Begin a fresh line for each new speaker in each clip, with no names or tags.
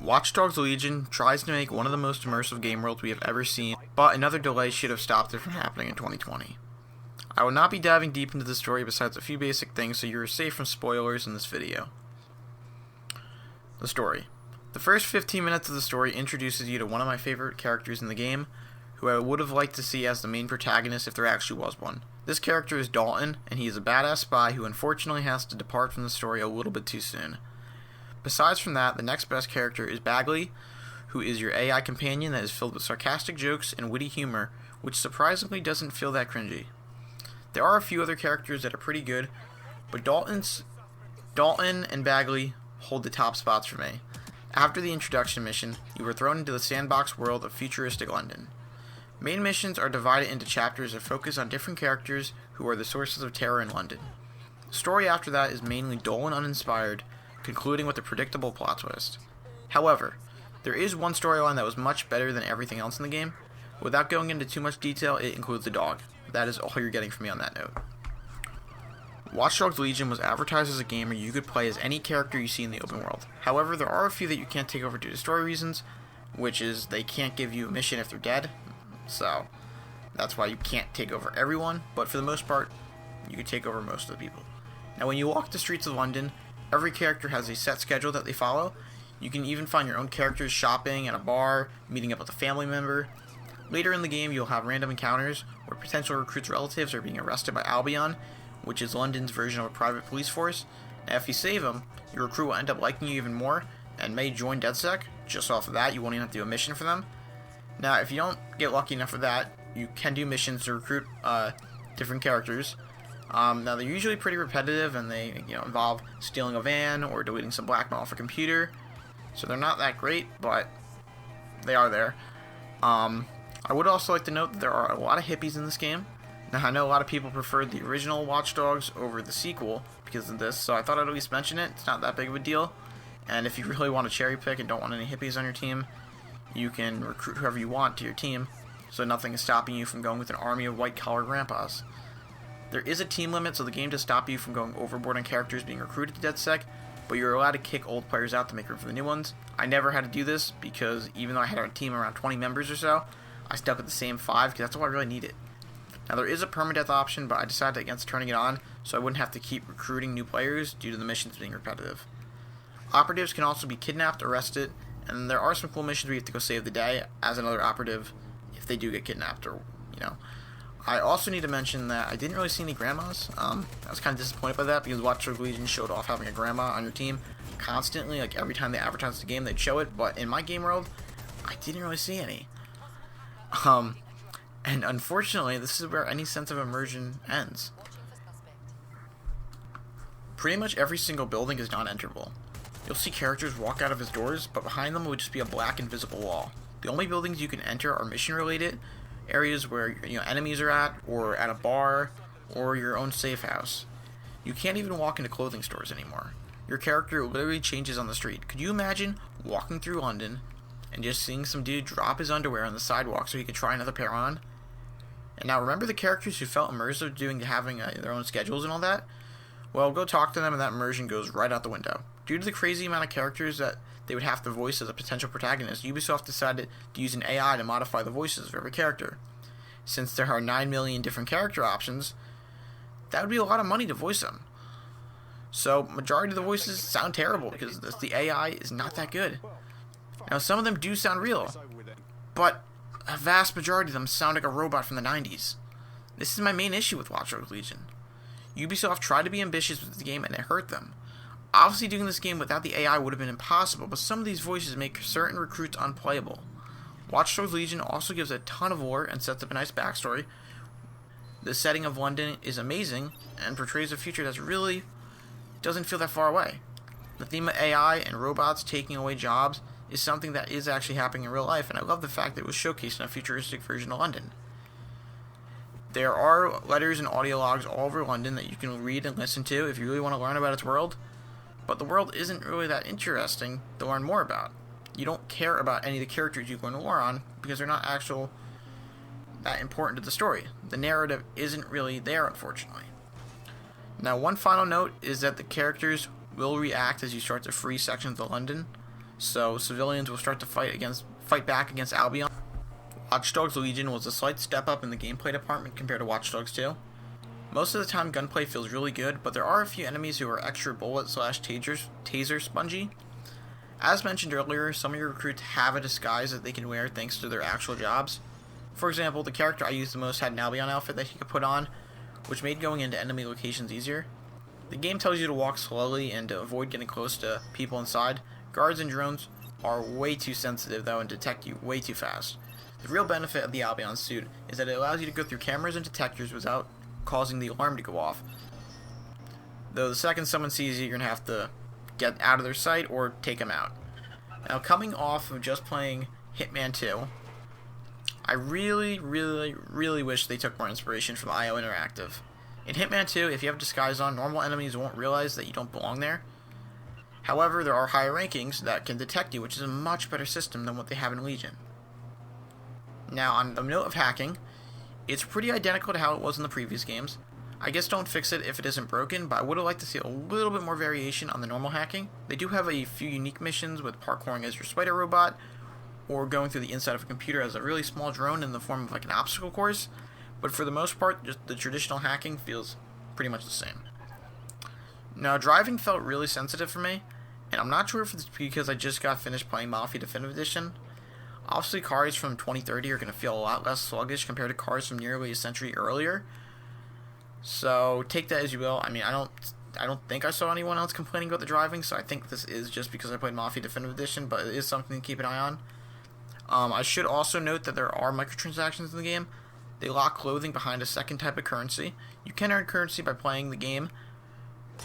Watch Dogs Legion tries to make one of the most immersive game worlds we have ever seen, but another delay should have stopped it from happening in 2020. I will not be diving deep into the story besides a few basic things, so you are safe from spoilers in this video. The story. The first 15 minutes of the story introduces you to one of my favorite characters in the game, who I would have liked to see as the main protagonist if there actually was one. This character is Dalton, and he is a badass spy who unfortunately has to depart from the story a little bit too soon. Besides from that, the next best character is Bagley, who is your AI companion that is filled with sarcastic jokes and witty humor, which surprisingly doesn't feel that cringy. There are a few other characters that are pretty good, but Dalton and Bagley hold the top spots for me. After the introduction mission, you were thrown into the sandbox world of futuristic London. Main missions are divided into chapters that focus on different characters who are the sources of terror in London. The story after that is mainly dull and uninspired, concluding with a predictable plot twist. However, there is one storyline that was much better than everything else in the game. Without going into too much detail, it includes the dog. That is all you're getting from me on that note. Watch Dogs Legion was advertised as a game where you could play as any character you see in the open world. However, there are a few that you can't take over due to story reasons, which is they can't give you a mission if they're dead, so that's why you can't take over everyone, but for the most part, you can take over most of the people. Now, when you walk the streets of London, every character has a set schedule that they follow. You can even find your own characters shopping at a bar, meeting up with a family member. Later in the game, you'll have random encounters where potential recruits' relatives are being arrested by Albion, which is London's version of a private police force. Now, if you save them, your recruit will end up liking you even more and may join DedSec. Just off of that, you won't even have to do a mission for them. Now, if you don't get lucky enough for that, you can do missions to recruit different characters. Now, they're usually pretty repetitive, and they involve stealing a van or deleting some blackmail off a computer. So they're not that great, but they are there. I would also like to note that there are a lot of hippies in this game. Now, I know a lot of people preferred the original Watch Dogs over the sequel because of this, so I thought I'd at least mention it. It's not that big of a deal. And if you really want to cherry pick and don't want any hippies on your team, you can recruit whoever you want to your team, so nothing is stopping you from going with an army of white-collar grandpas. There is a team limit, so the game does stop you from going overboard on characters being recruited to DedSec, but you're allowed to kick old players out to make room for the new ones. I never had to do this because even though I had a team around 20 members or so, I stuck with the same 5 because that's all I really needed. Now, there is a permadeath option, but I decided against turning it on so I wouldn't have to keep recruiting new players due to the missions being repetitive. Operatives can also be kidnapped, arrested, and there are some cool missions where you have to go save the day as another operative if they do get kidnapped or. I also need to mention that I didn't really see any grandmas. I was kind of disappointed by that because Watch Dogs Legion showed off having a grandma on your team constantly. Like every time they advertised the game, they'd show it, but in my game world, I didn't really see any. And unfortunately, this is where any sense of immersion ends. Pretty much every single building is non-enterable. You'll see characters walk out of his doors, but behind them will just be a black invisible wall. The only buildings you can enter are mission-related, areas where enemies are at, or at a bar, or your own safe house. You can't even walk into clothing stores anymore. Your character literally changes on the street. Could you imagine walking through London and just seeing some dude drop his underwear on the sidewalk so he could try another pair on? And now, remember the characters who felt immersive having their own schedules and all that? Well, go talk to them and that immersion goes right out the window. Due to the crazy amount of characters that they would have to voice as a potential protagonist, Ubisoft decided to use an AI to modify the voices of every character. Since there are 9 million different character options, that would be a lot of money to voice them. So, majority of the voices sound terrible because the AI is not that good. Now, some of them do sound real, but a vast majority of them sound like a robot from the 90s. This is my main issue with Watch Dogs Legion. Ubisoft tried to be ambitious with the game and it hurt them. Obviously, doing this game without the AI would have been impossible, but some of these voices make certain recruits unplayable. Watch Dogs Legion also gives a ton of lore and sets up a nice backstory. The setting of London is amazing and portrays a future that really doesn't feel that far away. The theme of AI and robots taking away jobs is something that is actually happening in real life, and I love the fact that it was showcased in a futuristic version of London. There are letters and audio logs all over London that you can read and listen to if you really want to learn about its world, but the world isn't really that interesting to learn more about. You don't care about any of the characters you go into war on because they're not that important to the story. The narrative isn't really there, unfortunately. Now, one final note is that the characters will react as you start to free sections of London. so civilians will start to fight back against Albion. Watch Dogs Legion was a slight step up in the gameplay department compared to Watch Dogs 2. Most of the time, gunplay feels really good, but there are a few enemies who are extra bullet/taser spongy. As mentioned earlier, some of your recruits have a disguise that they can wear thanks to their actual jobs. For example, the character I used the most had an Albion outfit that he could put on, which made going into enemy locations easier. The game tells you to walk slowly and to avoid getting close to people inside. Guards and drones are way too sensitive though and detect you way too fast. The real benefit of the Albion suit is that it allows you to go through cameras and detectors without causing the alarm to go off. Though the second someone sees you, you're going to have to get out of their sight or take them out. Now, coming off of just playing Hitman 2, I really wish they took more inspiration from IO Interactive. In Hitman 2, if you have disguise on, normal enemies won't realize that you don't belong there. However, there are higher rankings that can detect you, which is a much better system than what they have in Legion. Now, on the note of hacking, it's pretty identical to how it was in the previous games. I guess don't fix it if it isn't broken, but I would have liked to see a little bit more variation on the normal hacking. They do have a few unique missions with parkouring as your spider robot, or going through the inside of a computer as a really small drone in the form of like an obstacle course, but for the most part, just the traditional hacking feels pretty much the same. Now, driving felt really sensitive for me, and I'm not sure if it's because I just got finished playing Mafia Definitive Edition. Obviously, cars from 2030 are going to feel a lot less sluggish compared to cars from nearly a century earlier. So take that as you will. I mean, I don't think I saw anyone else complaining about the driving, so I think this is just because I played Mafia Definitive Edition, but it is something to keep an eye on. I should also note that there are microtransactions in the game. They lock clothing behind a second type of currency. You can earn currency by playing the game,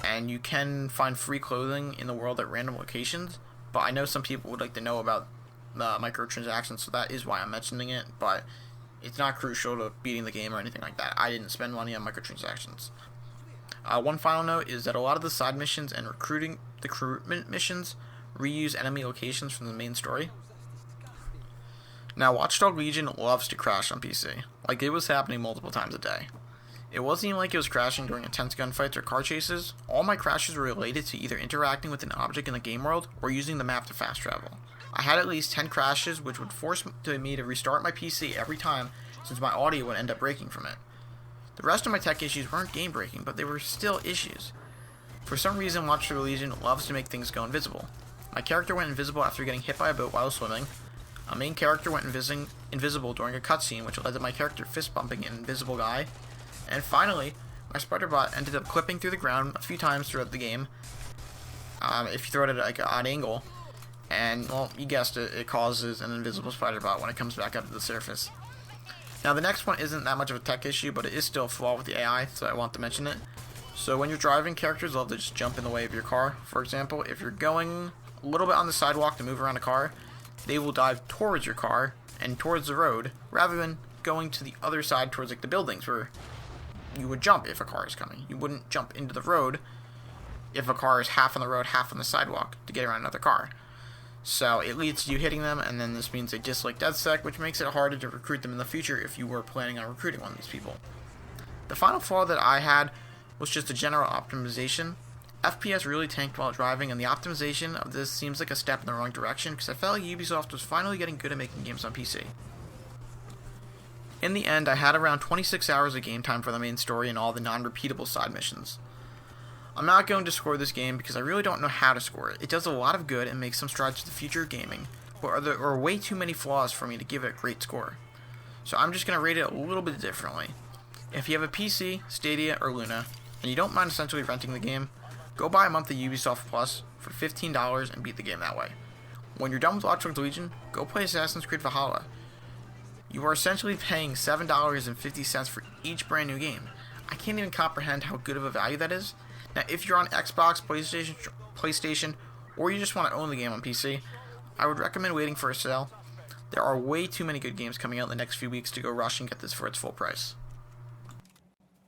and you can find free clothing in the world at random locations, but I know some people would like to know about microtransactions, so that is why I'm mentioning it, but it's not crucial to beating the game or anything like that. I didn't spend money on microtransactions. One final note is that a lot of the side missions and recruitment missions reuse enemy locations from the main story. Now, Watch Dogs Legion loves to crash on PC. Like, it was happening multiple times a day. It wasn't even like it was crashing during intense gunfights or car chases. All my crashes were related to either interacting with an object in the game world or using the map to fast travel. I had at least 10 crashes, which would force me to restart my PC every time, since my audio would end up breaking from it. The rest of my tech issues weren't game breaking, but they were still issues. For some reason, Watch Dogs Legion loves to make things go invisible. My character went invisible after getting hit by a boat while swimming. A main character went invisible during a cutscene, which led to my character fist bumping an invisible guy. And finally, my spider bot ended up clipping through the ground a few times throughout the game. If you throw it at like an odd angle. And, well, you guessed it, it causes an invisible spider bot when it comes back up to the surface. Now, the next one isn't that much of a tech issue, but it is still a flaw with the AI, so I want to mention it. So when you're driving, characters love to just jump in the way of your car. For example, if you're going a little bit on the sidewalk to move around a car, they will dive towards your car and towards the road, rather than going to the other side towards like the buildings, where you would jump if a car is coming. You wouldn't jump into the road if a car is half on the road, half on the sidewalk to get around another car. So it leads to you hitting them, and then this means they dislike DedSec, which makes it harder to recruit them in the future if you were planning on recruiting one of these people. The final flaw that I had was just a general optimization. FPS really tanked while driving, and the optimization of this seems like a step in the wrong direction, because I felt like Ubisoft was finally getting good at making games on PC. In the end, I had around 26 hours of game time for the main story and all the non-repeatable side missions. I'm not going to score this game because I really don't know how to score it. It does a lot of good and makes some strides to the future of gaming, but there are way too many flaws for me to give it a great score. So I'm just going to rate it a little bit differently. If you have a PC, Stadia, or Luna, and you don't mind essentially renting the game, go buy a month of Ubisoft Plus for $15 and beat the game that way. When you're done with Watch Dogs Legion, go play Assassin's Creed Valhalla. You are essentially paying $7.50 for each brand new game. I can't even comprehend how good of a value that is. Now, if you're on Xbox, PlayStation, or you just want to own the game on PC, I would recommend waiting for a sale. There are way too many good games coming out in the next few weeks to go rush and get this for its full price.